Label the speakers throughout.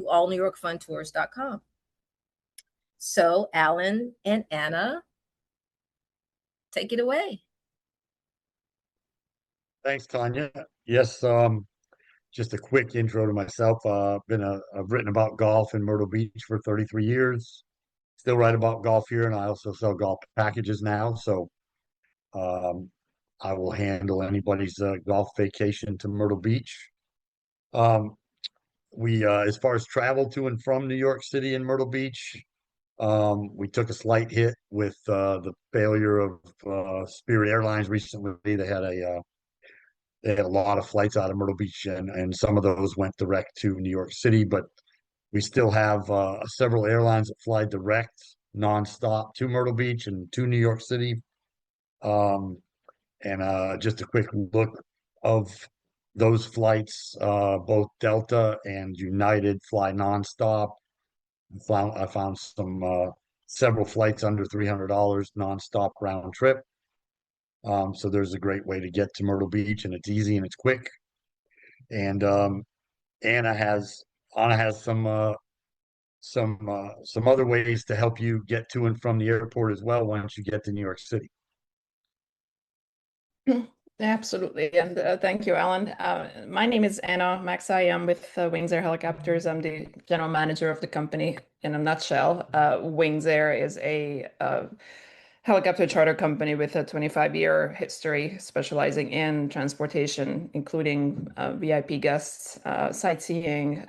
Speaker 1: allnewyorkfuntours.com. So Alan and Anna, take it away.
Speaker 2: Thanks, Tonya. Yes, just a quick intro to myself. I've written about golf in Myrtle Beach for 33 years. Still write about golf here, and I also sell golf packages now. So um, I will handle anybody's golf vacation to Myrtle Beach. Um, as far as travel to and from New York City and Myrtle Beach, we took a slight hit with the failure of Spirit Airlines recently. They had a lot of flights out of Myrtle Beach, and some of those went direct to New York City, but we still have several airlines that fly direct nonstop to Myrtle Beach and to New York City. Um, and just a quick look of those flights, both Delta and United fly nonstop. I found some several flights under $300 nonstop round trip. So there's a great way to get to Myrtle Beach, and it's easy and it's quick. And Anna has Anna has some other ways to help you get to and from the airport as well once you get to New York City.
Speaker 3: Absolutely, and thank you, Alan. My name is Anna Macsai. I'm with Wings Air Helicopters. I'm the general manager of the company in a nutshell. Wings Air is a helicopter charter company with a 25-year history specializing in transportation, including VIP guests, sightseeing,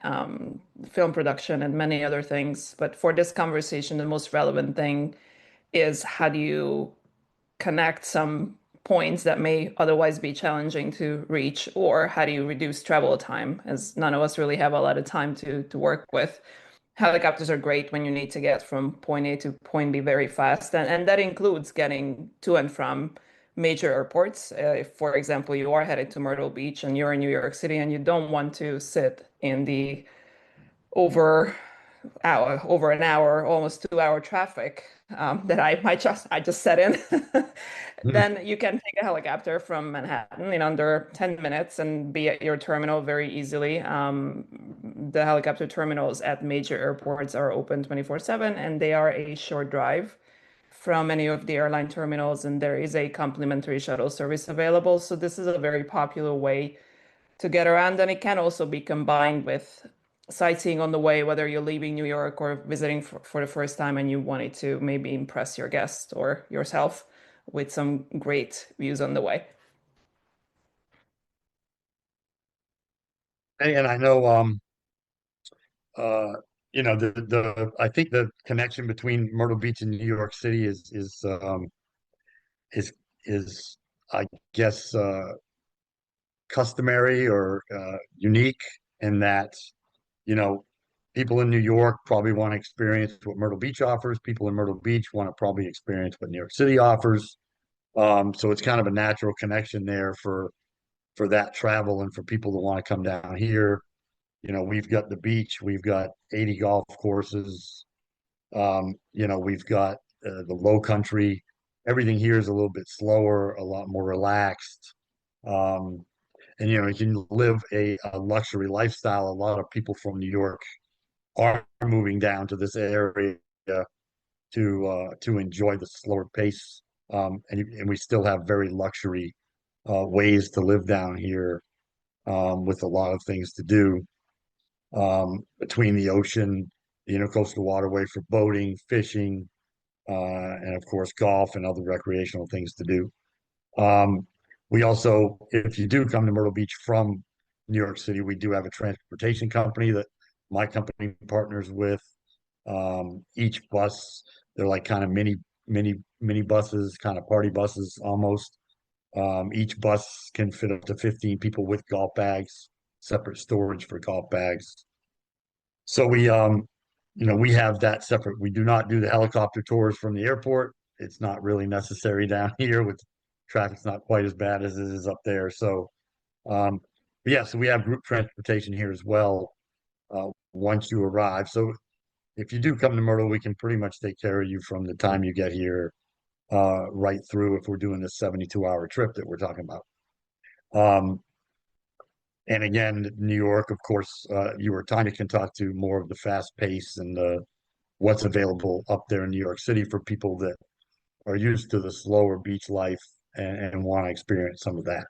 Speaker 3: film production, and many other things. But for this conversation, the most relevant thing is how do you connect some points that may otherwise be challenging to reach, or how do you reduce travel time, as none of us really have a lot of time to work with. Helicopters are great when you need to get from point A to point B very fast, and that includes getting to and from major airports. If, for example, you are headed to Myrtle Beach and you're in New York City and you don't want to sit in the over over an hour, almost 2 hour traffic that I just set in, then you can take a helicopter from Manhattan in under 10 minutes and be at your terminal very easily. The helicopter terminals at major airports are open 24/7, and they are a short drive from any of the airline terminals, and there is a complimentary shuttle service available. So this is a very popular way to get around, and it can also be combined with sightseeing on the way, whether you're leaving New York or visiting for the first time and you wanted to maybe impress your guest or yourself with some great views on the way.
Speaker 2: And I know uh the I think the connection between Myrtle Beach and New York City is is I guess customary or unique in that, you know, people in New York probably want to experience what Myrtle Beach offers. People in Myrtle Beach want to probably experience what New York City offers. So it's kind of a natural connection there for that travel and for people to want to come down here. You know, we've got the beach, we've got 80 golf courses. We've got the low country. Everything here is a little bit slower, a lot more relaxed. Um, and you can live a luxury lifestyle. A lot of people from New York are moving down to this area to enjoy the slower pace. And we still have very luxury ways to live down here, with a lot of things to do, between the ocean, the intercoastal waterway for boating, fishing, and of course golf and other recreational things to do. Um, we also, if you do come to Myrtle Beach from New York City, we do have a transportation company that my company partners with. Each bus, they're like kind of mini buses, kind of party buses almost. Each bus can fit up to 15 people with golf bags, separate storage for golf bags. So we have that separate. We do not do the helicopter tours from the airport. It's not really necessary down here with traffic's not quite as bad as it is up there. So, um, but yeah, so we have group transportation here as well, once you arrive. So if you do come to Myrtle, we can pretty much take care of you from the time you get here, right through if we're doing this 72-hour trip that we're talking about. Um, And again, New York, of course, you or Tanya can talk to more of the fast pace and what's available up there in New York City for people that are used to the slower beach life and want to experience some of that.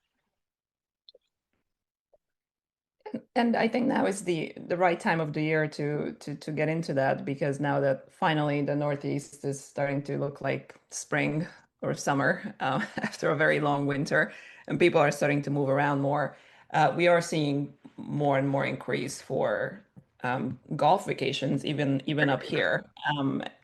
Speaker 3: And I think now is the right time of the year to get into that, because now that finally the Northeast is starting to look like spring or summer after a very long winter, and people are starting to move around more, we are seeing more and more increase for golf vacations, even up here.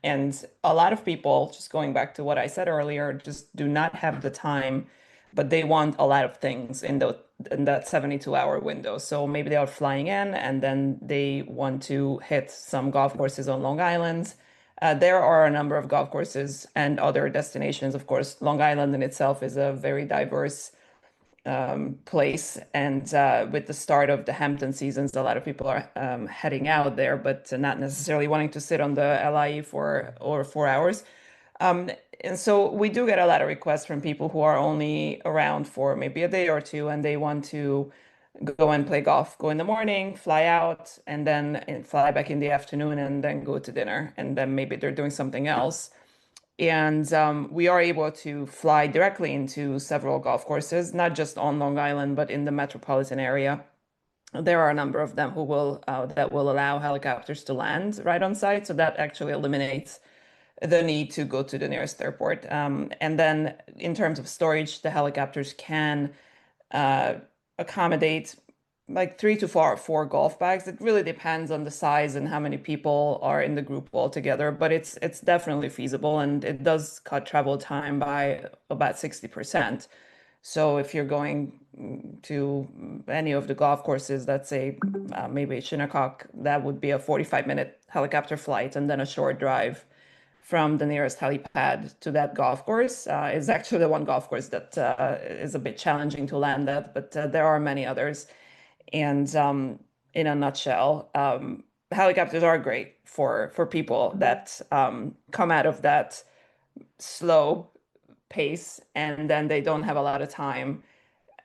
Speaker 3: And a lot of people, just going back to what I said earlier, just do not have the time, but they want a lot of things in that 72-hour window. So maybe they are flying in and then they want to hit some golf courses on Long Island. There are a number of golf courses and other destinations. Of course, Long Island in itself is a very diverse place. And with the start of the Hampton seasons, a lot of people are heading out there, but not necessarily wanting to sit on the LIE for over 4 hours. And so we do get a lot of requests from people who are only around for maybe a day or two, and they want to go and play golf, go in the morning, fly out, and then fly back in the afternoon, and then go to dinner, and then maybe they're doing something else. And we are able to fly directly into several golf courses, not just on Long Island, but in the metropolitan area. There are a number of them who will that will allow helicopters to land right on site, so that actually eliminates the need to go to the nearest airport. And then in terms of storage, the helicopters can uh, accommodate like 3 to 4 golf bags. It really depends on the size and how many people are in the group altogether, but it's definitely feasible, and it does cut travel time by about 60%. So if you're going to any of the golf courses, let's say maybe Shinnecock, that would be a 45-minute helicopter flight and then a short drive from the nearest helipad to that golf course. Is actually the one golf course that is a bit challenging to land at, but there are many others. And in a nutshell, helicopters are great for people that come out of that slow pace and then they don't have a lot of time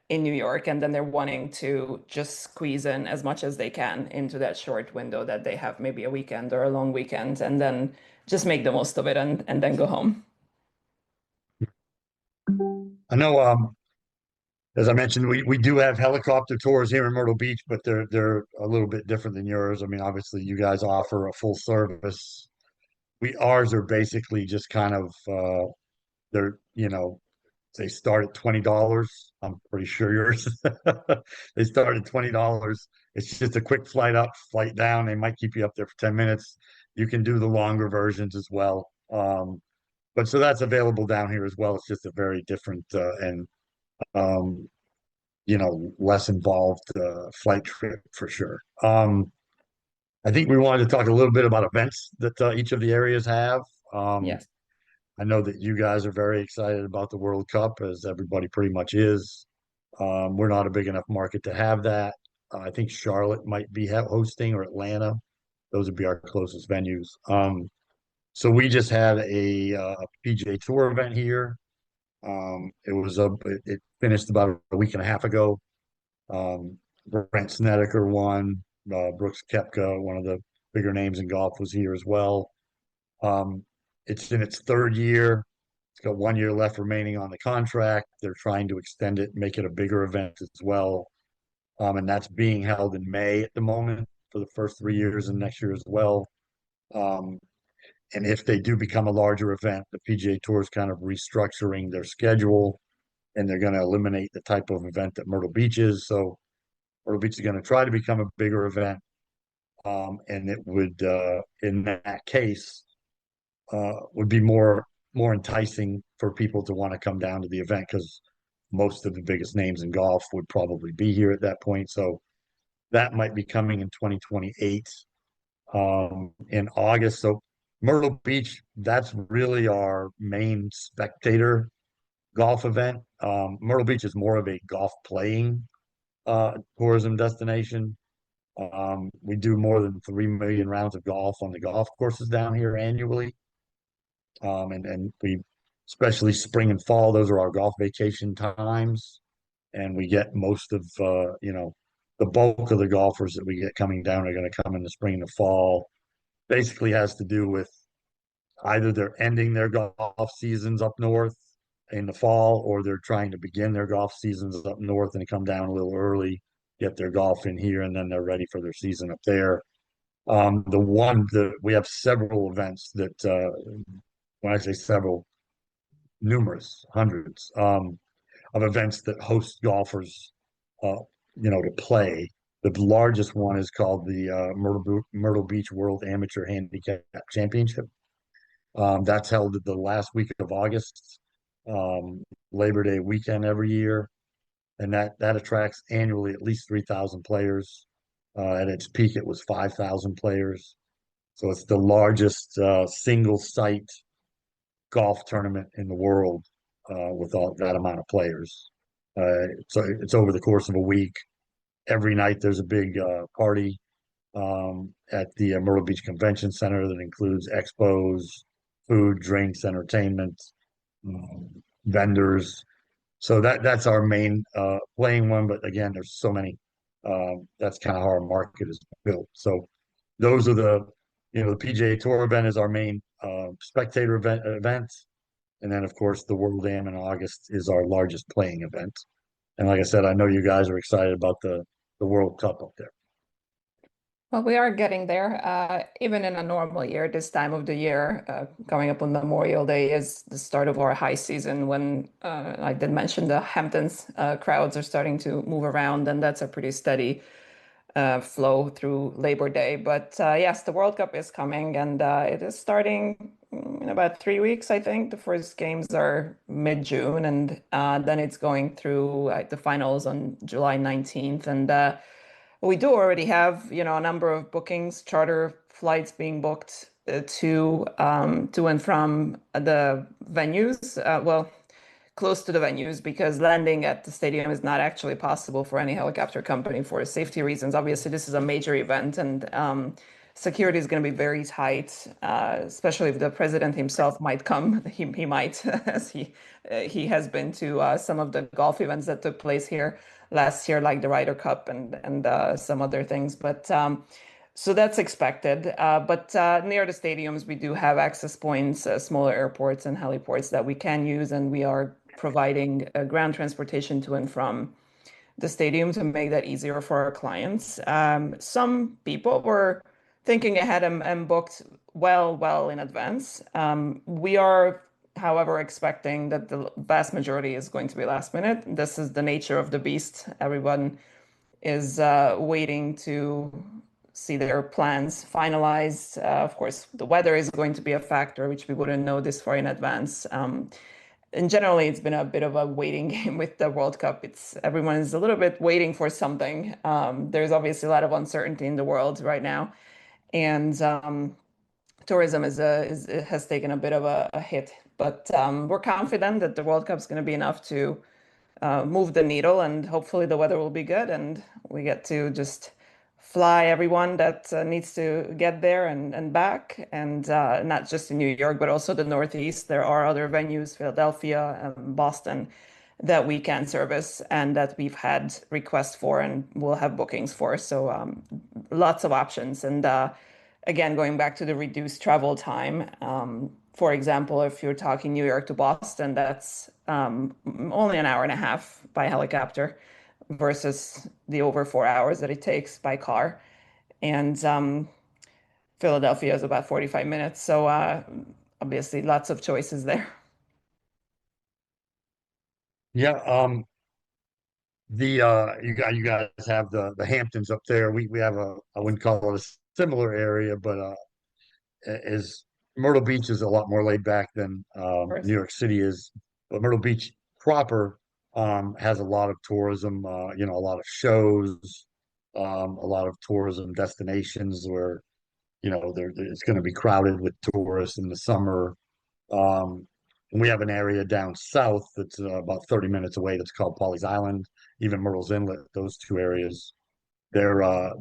Speaker 3: in New York, and then they're wanting to just squeeze in as much as they can into that short window that they have, maybe a weekend or a long weekend, and then just make the most of it and then go home.
Speaker 2: I know, as I mentioned, we do have helicopter tours here in Myrtle Beach, but they're a little bit different than yours. I mean, obviously, you guys offer a full service. We ours are basically just kind of they're they start at $20. I'm pretty sure yours they start at $20. It's just a quick flight up, flight down. They might keep you up there for 10 minutes. You can do the longer versions as well. But so that's available down here as well. It's just a very different and um, less involved flight trip for sure. I think we wanted to talk a little bit about events that each of the areas have. Um,
Speaker 3: Yes.
Speaker 2: I know that you guys are very excited about the World Cup, as everybody pretty much is. We're not a big enough market to have that. I think Charlotte might be hosting, or Atlanta. Those would be our closest venues. So we just had a PGA Tour event here. It finished about a week and a half ago. Brent Snedeker won. Brooks Koepka, one of the bigger names in golf, was here as well. Um, it's in its third year. It's got 1 year left remaining on the contract. They're trying to extend it, make it a bigger event as well. And that's being held in May at the moment for the first 3 years and next year as well. Um, and if they do become a larger event, the PGA Tour is kind of restructuring their schedule, and they're going to eliminate the type of event that Myrtle Beach is. So Myrtle Beach is going to try to become a bigger event. And it would, in that case, would be more enticing for people to want to come down to the event, because most of the biggest names in golf would probably be here at that point. So that might be coming in 2028, in August. So Myrtle Beach, that's really our main spectator golf event. Myrtle Beach is more of a golf playing tourism destination. We do more than 3 million rounds of golf on the golf courses down here annually. And we, especially spring and fall, those are our golf vacation times. And we get most of, the bulk of the golfers that we get coming down are going to come in the spring and the fall. Basically has to do with either they're ending their golf seasons up north in the fall, or they're trying to begin their golf seasons up north and come down a little early, get their golf in here, and then they're ready for their season up there. We have several events that, when I say several, numerous, hundreds, of events that host golfers, uh, to play. The largest one is called the Myrtle Beach World Amateur Handicap Championship. That's held the last week of August, Labor Day weekend every year, and that attracts annually at least 3,000 players. At its peak, it was 5,000 players. So it's the largest single site golf tournament in the world, with all that amount of players. So it's over the course of a week. Every night there's a big party at the Myrtle Beach Convention Center that includes expos, food, drinks, entertainment, vendors. So that's our main playing one. But again, there's so many. That's kind of how our market is built. So those are the PGA Tour event is our main spectator event. And then, of course, the World Am in August is our largest playing event. And like I said, I know you guys are excited about the World Cup up there.
Speaker 3: Well, we are getting there. Even in a normal year, this time of the year, coming up on Memorial Day is the start of our high season when, I did mention the Hamptons crowds are starting to move around, and that's a pretty steady flow through Labor Day. But yes, the World Cup is coming, and it is starting in about 3 weeks, I think. The first games are mid-June, and then it's going through the finals on July 19th. And we do already have, a number of bookings, charter flights being booked to and from the venues. Well, close to the venues, because landing at the stadium is not actually possible for any helicopter company for safety reasons. Obviously, this is a major event, and security is going to be very tight, especially if the president himself might come. He might, as he has been to some of the golf events that took place here last year, like the Ryder Cup and some other things. But so that's expected. But near the stadiums, we do have access points, smaller airports and heliports that we can use, and we are providing ground transportation to and from the stadium to make that easier for our clients. Some people were thinking ahead and booked well in advance. We are, however, expecting that the vast majority is going to be last minute. This is the nature of the beast. Everyone is waiting to see their plans finalized. Of course, the weather is going to be a factor, which we wouldn't know this far in advance. And generally, it's been a bit of a waiting game with the World Cup. Everyone is a little bit waiting for something. There's obviously a lot of uncertainty in the world right now, and tourism has taken a bit of a hit. But we're confident that the World Cup is going to be enough to move the needle, and hopefully the weather will be good, and we get to just fly everyone that needs to get there and back, and not just in New York, but also the Northeast. There are other venues, Philadelphia, Boston, that we can service and that we've had requests for and will have bookings for. So lots of options. And again, going back to the reduced travel time, for example, if you're talking New York to Boston, that's only an hour and a half by helicopter versus the over 4 hours that it takes by car. And Philadelphia is about 45 minutes. So obviously lots of choices there.
Speaker 2: Yeah, you guys have the Hamptons up there. We have I wouldn't call it a similar area, but is Myrtle Beach is a lot more laid back than
Speaker 3: Of
Speaker 2: New
Speaker 3: course.
Speaker 2: York City is. But Myrtle Beach proper has a lot of tourism, a lot of shows, a lot of tourism destinations where it's going to be crowded with tourists in the summer. And we have an area down south that's about 30 minutes away that's called Pawleys Island, even Myrtle's Inlet. Those two areas, they're a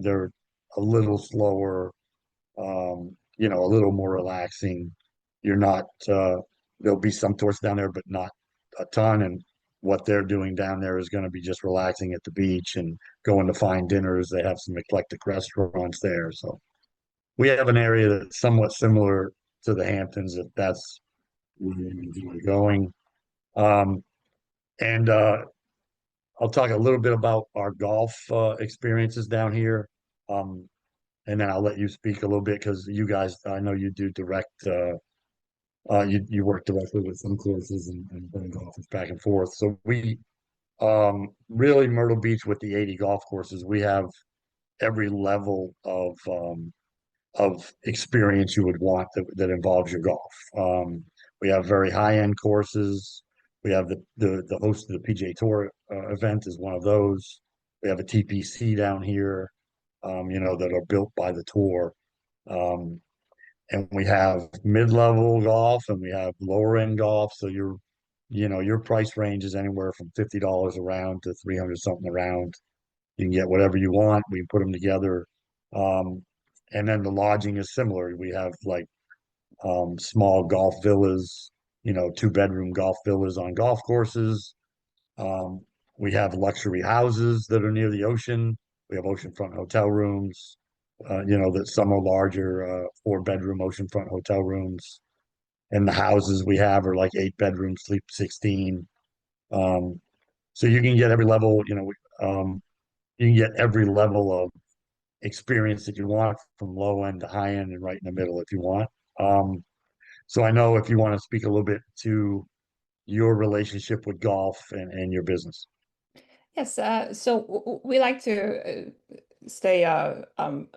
Speaker 2: little slower, a little more relaxing. You're not There'll be some tourists down there, but not a ton. And what they're doing down there is going to be just relaxing at the beach and going to fine dinners. They have some eclectic restaurants there. So we have an area that's somewhat similar to the Hamptons, if that's where you enjoy going. Um, and I'll talk a little bit about our golf experiences down here. Um, and then I'll let you speak a little bit because you guys, I know you do direct, you work directly with some courses and bring golfers back and forth. So we really Myrtle Beach with the 80 golf courses, we have every level of experience you would want that involves your golf. We have very high-end courses. We have the host of the PGA Tour event is one of those. We have a TPC down here, that are built by the tour. Um, and we have mid-level golf and we have lower end golf. So your price range is anywhere from $50 a round to 300 something a round. You can get whatever you want. We put them together. Um, and then the lodging is similar. We have like small golf villas, 2-bedroom golf villas on golf courses. Um, we have luxury houses that are near the ocean. We have oceanfront hotel rooms, that some are larger, 4-bedroom oceanfront hotel rooms. And the houses we have are like 8 bedrooms, sleep 16. Um, so you can get every level, you can get every level of experience that you want from low end to high end and right in the middle if you want. Um, so I know if you want to speak a little bit to your relationship with golf and your business.
Speaker 3: Yes, so we like to stay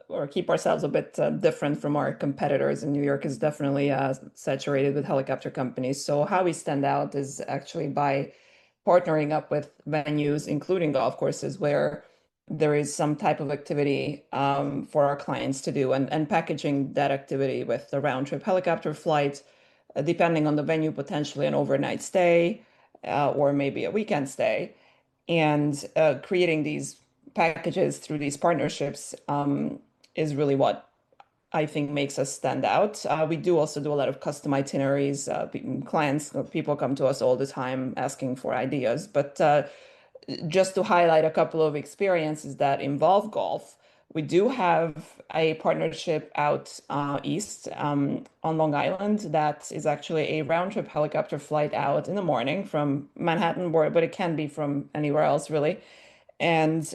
Speaker 3: or keep ourselves a bit different from our competitors. And New York is definitely saturated with helicopter companies. So how we stand out is actually by partnering up with venues, including golf courses, where there is some type of activity for our clients to do, and packaging that activity with the round trip helicopter flight, depending on the venue, potentially an overnight stay or maybe a weekend stay, and creating these packages through these partnerships is really what I think makes us stand out. We do also do a lot of custom itineraries. Clients, people come to us all the time asking for ideas. But just to highlight a couple of experiences that involve golf, we do have a partnership out east on Long Island that is actually a round trip helicopter flight out in the morning from Manhattan, but it can be from anywhere else, really. And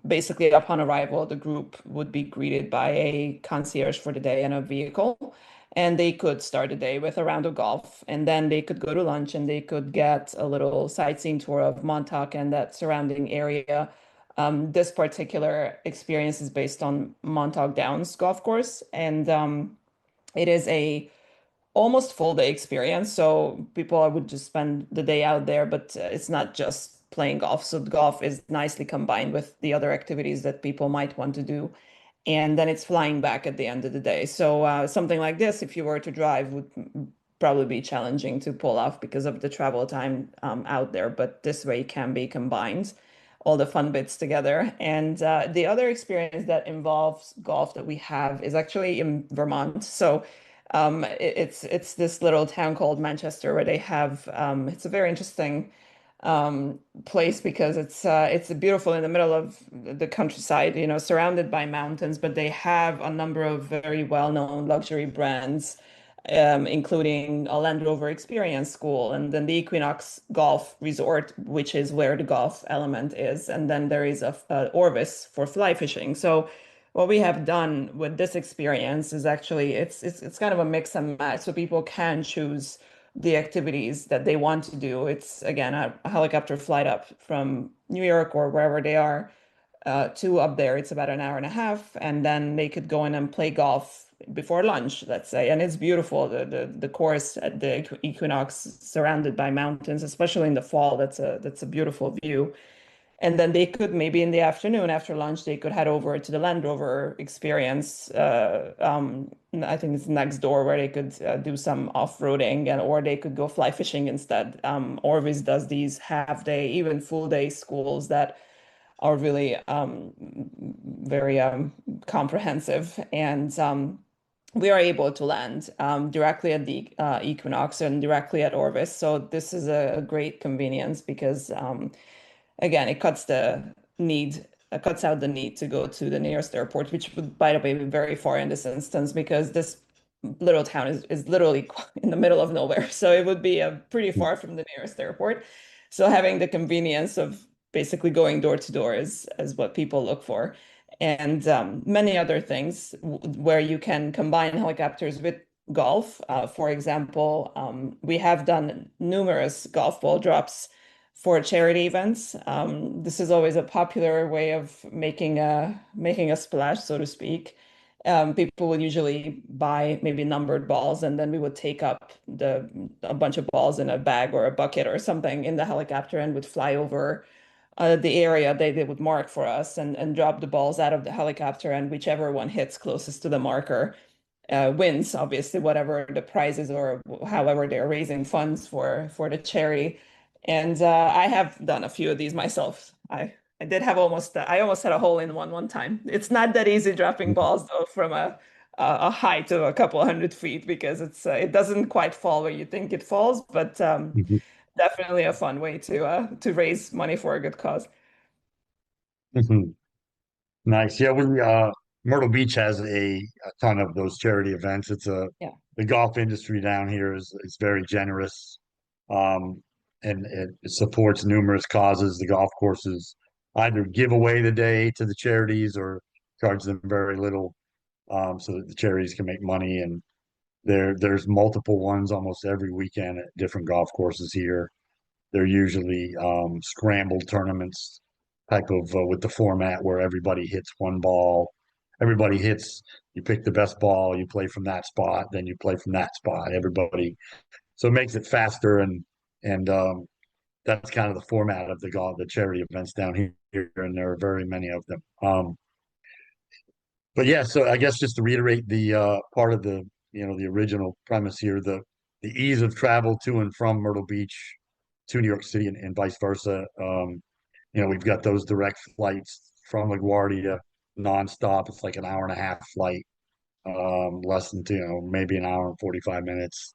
Speaker 3: basically, upon arrival, the group would be greeted by a concierge for the day and a vehicle. And they could start the day with a round of golf, and then they could go to lunch and they could get a little sightseeing tour of Montauk and that surrounding area. This particular experience is based on Montauk Downs golf course, and it is a almost full day experience. So people would just spend the day out there, but it's not just playing golf. So the golf is nicely combined with the other activities that people might want to do. And then it's flying back at the end of the day. So something like this, if you were to drive, would probably be challenging to pull off because of the travel time out there. But this way it can be combined, all the fun bits together. And the other experience that involves golf that we have is actually in Vermont. So it's this little town called Manchester where they have it's a very interesting place because it's beautiful in the middle of the countryside, surrounded by mountains, but they have a number of very well-known luxury brands, including a Land Rover Experience School, and then the Equinox Golf Resort, which is where the golf element is, and then there is a Orvis for fly fishing. So what we have done with this experience is actually it's kind of a mix and match, so people can choose the activities that they want to do. It's again a helicopter flight up from New York or wherever they are to up there. It's about an hour and a half, and then they could go in and play golf before lunch, let's say. And it's beautiful. The course at the Equinox, surrounded by mountains, especially in the fall. That's a beautiful view. And then they could maybe in the afternoon after lunch, they could head over to the Land Rover experience. I think it's next door where they could do some off-roading or they could go fly fishing instead. Orvis does these half-day, even full-day schools that are really very comprehensive. And we are able to land directly at the Equinox and directly at Orvis. So this is a great convenience because again, it cuts out the need to go to the nearest airport, which would, by the way, be very far in this instance because this little town is literally in the middle of nowhere. So it would be pretty far from the nearest airport. So having the convenience of basically going door to door is what people look for. And many other things where you can combine helicopters with golf. For example, we have done numerous golf ball drops for charity events. This is always a popular way of making a splash, so to speak. People would usually buy maybe numbered balls, and then we would take up a bunch of balls in a bag or a bucket or something in the helicopter and would fly over the area they would mark for us and drop the balls out of the helicopter, and whichever one hits closest to the marker wins, obviously, whatever the prizes or however they're raising funds for the charity. And I have done a few of these myself. I did have I almost had a hole in one time. It's not that easy dropping balls though from a height of a couple hundred feet because it doesn't quite fall where you think it falls, but
Speaker 2: Mhm.
Speaker 3: definitely a fun way to raise money for a good cause.
Speaker 2: Mhm. Nice. Yeah, we Myrtle Beach has a ton of those charity events.
Speaker 3: Yeah.
Speaker 2: The golf industry down here is very generous. And it supports numerous causes. The golf courses either give away the day to the charities or charge them very little, so that the charities can make money. And there's multiple ones almost every weekend at different golf courses here. They're usually scrambled tournaments type of with the format where everybody hits one ball. Everybody hits, you pick the best ball, you play from that spot, then you play from that spot. Everybody. So it makes it faster and that's kind of the format of the charity events down here, and there are very many of them. But yeah, so I guess just to reiterate the part of the original premise here, the ease of travel to and from Myrtle Beach to New York City and vice versa. We've got those direct flights from LaGuardia nonstop. It's like an hour and a half flight, less than maybe an hour and 45 minutes.